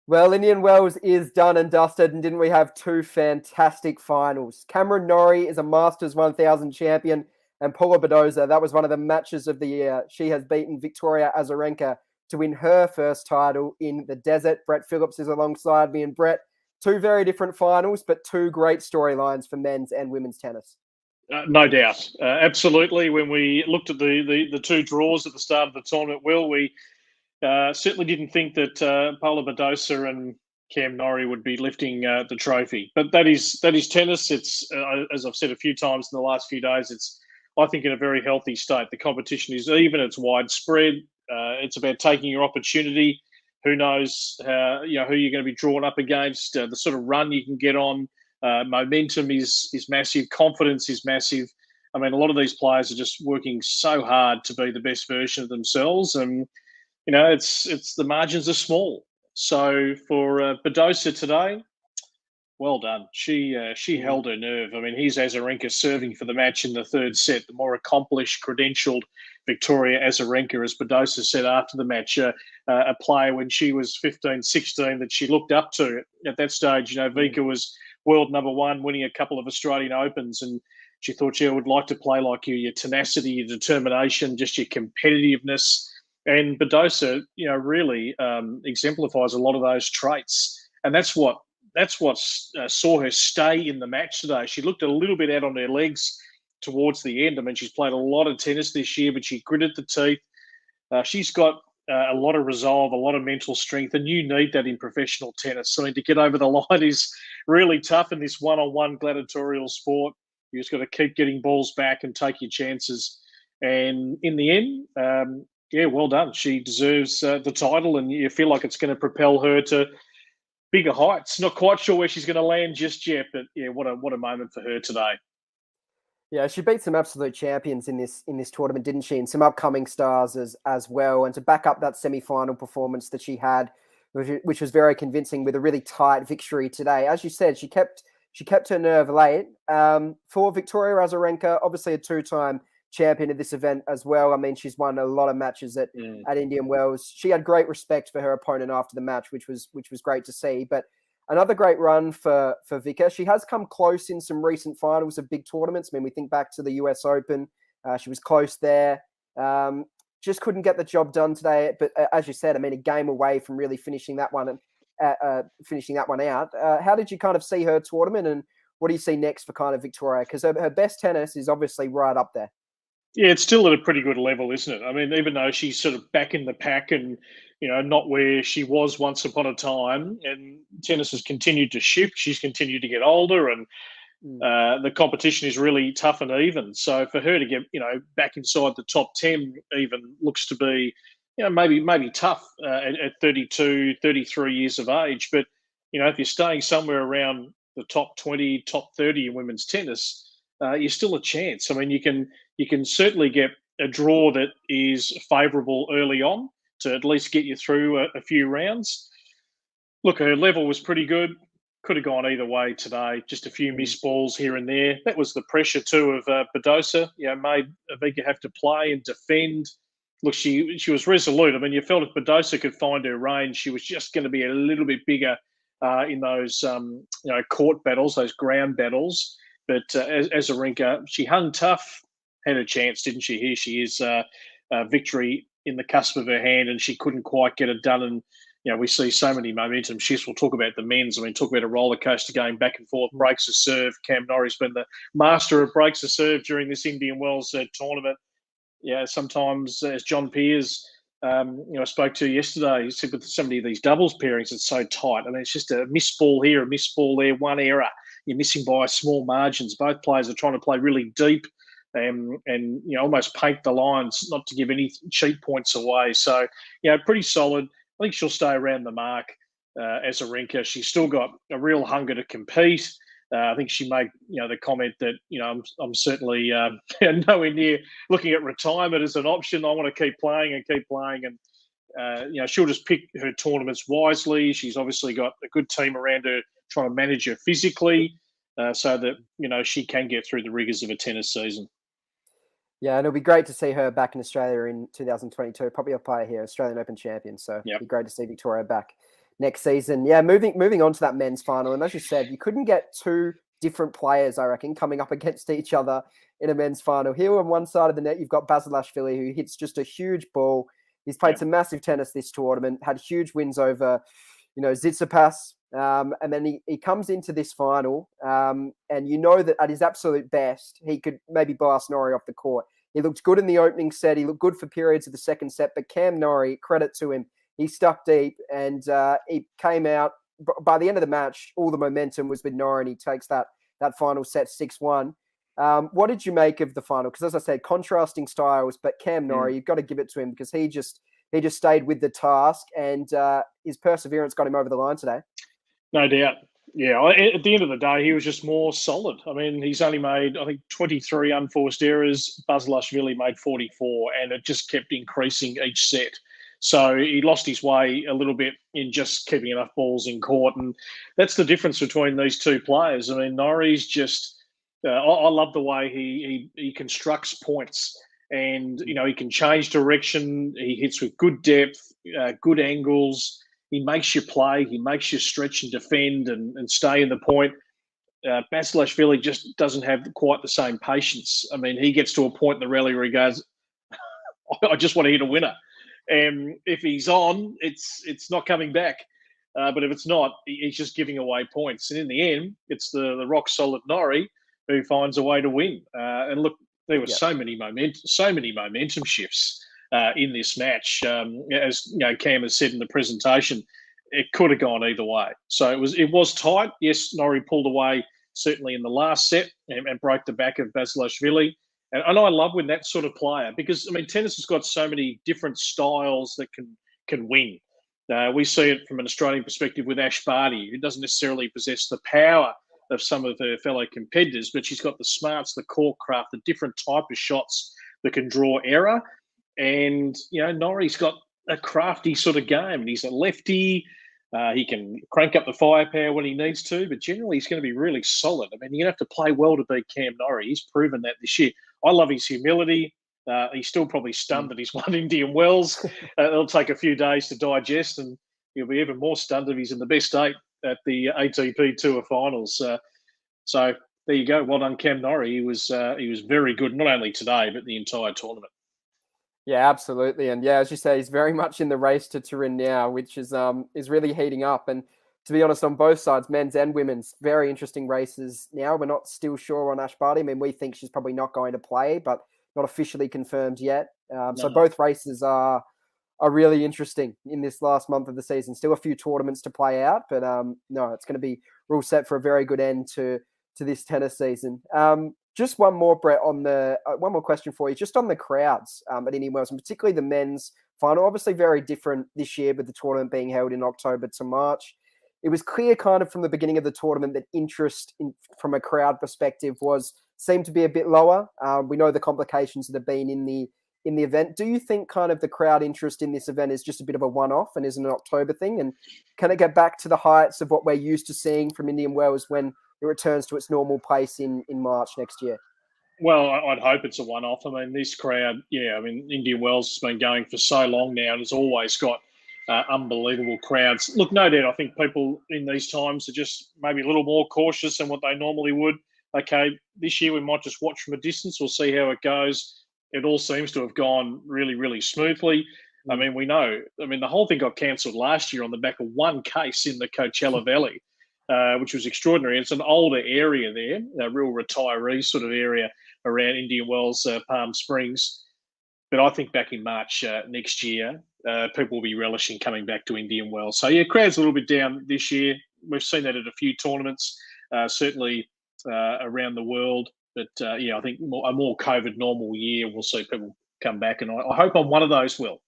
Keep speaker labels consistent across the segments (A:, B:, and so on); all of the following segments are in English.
A: Well, Indian Wells is done and dusted, and didn't we have two fantastic finals? Cameron Norrie is a Masters 1000 champion, and Paula Badosa, that was one of the matches of the year. She has beaten Victoria Azarenka to win her first title in the desert. Brett Phillips is alongside me, and Brett, two very different finals, but two great storylines for men's and women's tennis.
B: No doubt. Absolutely. When we looked at the two draws at the start of the tournament, we certainly didn't think that Paula Badosa and Cam Norrie would be lifting the trophy. But that is tennis. It's as I've said a few times in the last few days, it's, I think, in a very healthy state. The competition is even. It's widespread. It's about taking your opportunity. Who knows who you're going to be drawn up against, the sort of run you can get on. Momentum is massive. Confidence is massive. I mean, a lot of these players are just working so hard to be the best version of themselves, and it's the margins are small. So for Badosa today, well done. She held her nerve. I mean, here's Azarenka serving for the match in the third set. The more accomplished, credentialed Victoria Azarenka, as Badosa said after the match, a player when she was 15, 16 that she looked up to. At that stage, Vika was world number one, winning a couple of Australian Opens, and she thought she would like to play like you, your tenacity, your determination, just your competitiveness. And Badosa, really exemplifies a lot of those traits, and that's what saw her stay in the match today. She looked a little bit out on her legs towards the end. I mean, she's played a lot of tennis this year, but she gritted the teeth. She's got a lot of resolve, a lot of mental strength, and you need that in professional tennis. I mean, to get over the line is really tough in this one-on-one gladiatorial sport. You just got to keep getting balls back and take your chances. And in the end, well done. She deserves the title, and you feel like it's going to propel her to bigger heights. Not quite sure where she's going to land just yet, but what a moment for her today.
A: Yeah, she beat some absolute champions in this tournament, didn't she? And some upcoming stars as well. And to back up that semi-final performance that she had, which was very convincing, with a really tight victory today. As you said, she kept her nerve late. For Victoria Azarenka, obviously a two-time champion of this event as well. I mean, she's won a lot of matches at Indian Wells. She had great respect for her opponent after the match, which was great to see. But another great run for Vika. She has come close in some recent finals of big tournaments. I mean, we think back to the US Open. She was close there. Just couldn't get the job done today. But as you said, I mean, a game away from really finishing that one out. How did you kind of see her tournament, and what do you see next for kind of Victoria? Because her best tennis is obviously right up there.
B: Yeah, it's still at a pretty good level, isn't it? I mean, even though she's sort of back in the pack and, not where she was once upon a time, and tennis has continued to shift. She's continued to get older, and the competition is really tough and even. So for her to get, back inside the top 10 even looks to be, maybe tough at 32, 33 years of age. But, if you're staying somewhere around the top 20, top 30 in women's tennis, you're still a chance. I mean, you can certainly get a draw that is favourable early on to at least get you through a few rounds. Look, her level was pretty good. Could have gone either way today. Just a few missed balls here and there. That was the pressure too of Badosa. Made Avika have to play and defend. Look, she was resolute. I mean, you felt if Badosa could find her range, she was just going to be a little bit bigger in those court battles, those ground battles. But Azarenka, she hung tough, had a chance, didn't she? Here she is, victory in the cusp of her hand, and she couldn't quite get it done. And, we see so many momentum shifts. We'll talk about the men's. I mean, talk about a roller coaster going back and forth, breaks a serve. Cam Norrie's been the master of breaks a serve during this Indian Wells tournament. Yeah, sometimes, as John Peers, I spoke to yesterday, he said with so many of these doubles pairings, it's so tight. I mean, it's just a missed ball here, a missed ball there, one error. You're missing by small margins. Both players are trying to play really deep and almost paint the lines, not to give any cheap points away. So, pretty solid. I think she'll stay around the mark as Azarenka. She's still got a real hunger to compete. I think she made, the comment that, I'm certainly nowhere near looking at retirement as an option. I want to keep playing and keep playing. And, she'll just pick her tournaments wisely. She's obviously got a good team around her trying to manage her physically so that, she can get through the rigours of a tennis season.
A: Yeah, and it'll be great to see her back in Australia in 2022. Probably a player here, Australian Open champion. So it'll be great to see Victoria back. next season. Yeah, moving on to that men's final, and as you said, you couldn't get two different players, I reckon, coming up against each other in a men's final. Here on one side of the net, you've got Basilashvili, who hits just a huge ball. He's played some massive tennis this tournament, had huge wins over, Tsitsipas. And then he comes into this final, and you know that at his absolute best, he could maybe blast Norrie off the court. He looked good in the opening set. He looked good for periods of the second set. But Cam Norrie, credit to him, he stuck deep and he came out. By the end of the match, all the momentum was with Norrie, and he takes that final set 6-1. What did you make of the final? Because as I said, contrasting styles, but Cam Norrie, you've got to give it to him because he just stayed with the task, and his perseverance got him over the line today.
B: No doubt. Yeah, at the end of the day, he was just more solid. I mean, he's only made, I think, 23 unforced errors. Basilashvili made 44, and it just kept increasing each set. So he lost his way a little bit in just keeping enough balls in court. And that's the difference between these two players. I mean, Norrie's just, I love the way he constructs points. And, he can change direction. He hits with good depth, good angles. He makes you play. He makes you stretch and defend and stay in the point. Basilashvili just doesn't have quite the same patience. I mean, he gets to a point in the rally where he goes, I just want to hit a winner. And if he's on, it's not coming back. But if it's not, he's just giving away points. And in the end, it's the rock-solid Norrie who finds a way to win. And look, there were so many momentum shifts in this match. As Cam has said in the presentation, it could have gone either way. So it was tight. Yes, Norrie pulled away certainly in the last set and broke the back of Basilashvili. And I love when that sort of player, because I mean, tennis has got so many different styles that can win. We see it from an Australian perspective with Ash Barty, who doesn't necessarily possess the power of some of her fellow competitors, but she's got the smarts, the court craft, the different type of shots that can draw error. And, Norrie's got a crafty sort of game. And he's a lefty. He can crank up the firepower when he needs to, but generally he's going to be really solid. I mean, you're going to have to play well to beat Cam Norrie. He's proven that this year. I love his humility. He's still probably stunned that he's won Indian Wells. It'll take a few days to digest, and he'll be even more stunned if he's in the best eight at the ATP Tour Finals. So there you go. Well done, Cam Norrie. He was very good, not only today, but the entire tournament.
A: Yeah, absolutely. And yeah, as you say, he's very much in the race to Turin now, which is really heating up. And to be honest, on both sides, men's and women's, very interesting races now. We're not still sure on Ash Barty. I mean, we think she's probably not going to play, but not officially confirmed yet. So both races are really interesting in this last month of the season. Still a few tournaments to play out, but no, it's going to be real set for a very good end to this tennis season. Just one more, Brett, on one more question for you, just on the crowds at Indian Wells, and particularly the men's final. Obviously very different this year with the tournament being held in October to March. It was clear kind of from the beginning of the tournament that interest from a crowd perspective seemed to be a bit lower. We know the complications that have been in the event. Do you think kind of the crowd interest in this event is just a bit of a one-off and isn't an October thing? And can it get back to the heights of what we're used to seeing from Indian Wells when it returns to its normal pace in March next year?
B: Well, I'd hope it's a one-off. I mean, this crowd, Indian Wells has been going for so long now and it's always got unbelievable crowds. Look, no doubt, I think people in these times are just maybe a little more cautious than what they normally would. Okay, this year we might just watch from a distance. We'll see how it goes. It all seems to have gone really, really smoothly. I mean, we know. I mean, the whole thing got cancelled last year on the back of one case in the Coachella Valley, which was extraordinary. It's an older area there, a real retiree sort of area around Indian Wells, Palm Springs. But I think back in March next year, people will be relishing coming back to Indian Wells. So, yeah, crowd's a little bit down this year. We've seen that at a few tournaments, certainly around the world. But, I think a more COVID normal year, we'll see people come back. And I hope I'm one of those, Will.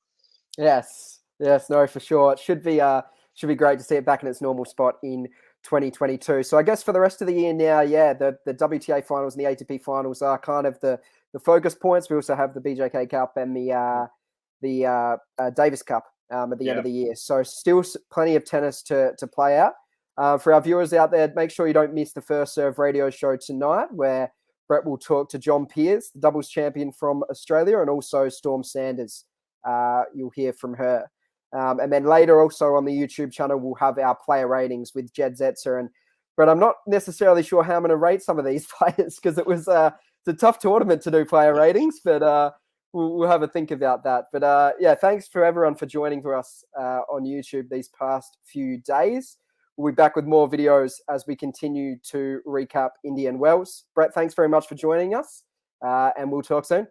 A: Yes, no, for sure. It should be great to see it back in its normal spot in 2022. So I guess for the rest of the year now, the WTA finals and the ATP finals are kind of the focus points. We also have the BJK Cup and the Davis Cup at the end of the year. So still plenty of tennis to play out. For our viewers out there, make sure you don't miss the First Serve radio show tonight, where Brett will talk to John Peers, the doubles champion from Australia, and also Storm Sanders. You'll hear from her. And then later also on the YouTube channel, we'll have our player ratings with Jed Zetzer. But I'm not necessarily sure how I'm going to rate some of these players because it's a tough tournament to do player ratings, but we'll have a think about that. But yeah, thanks for everyone for joining for us on YouTube these past few days. We'll be back with more videos as we continue to recap Indian Wells. Brett, thanks very much for joining us, and we'll talk soon.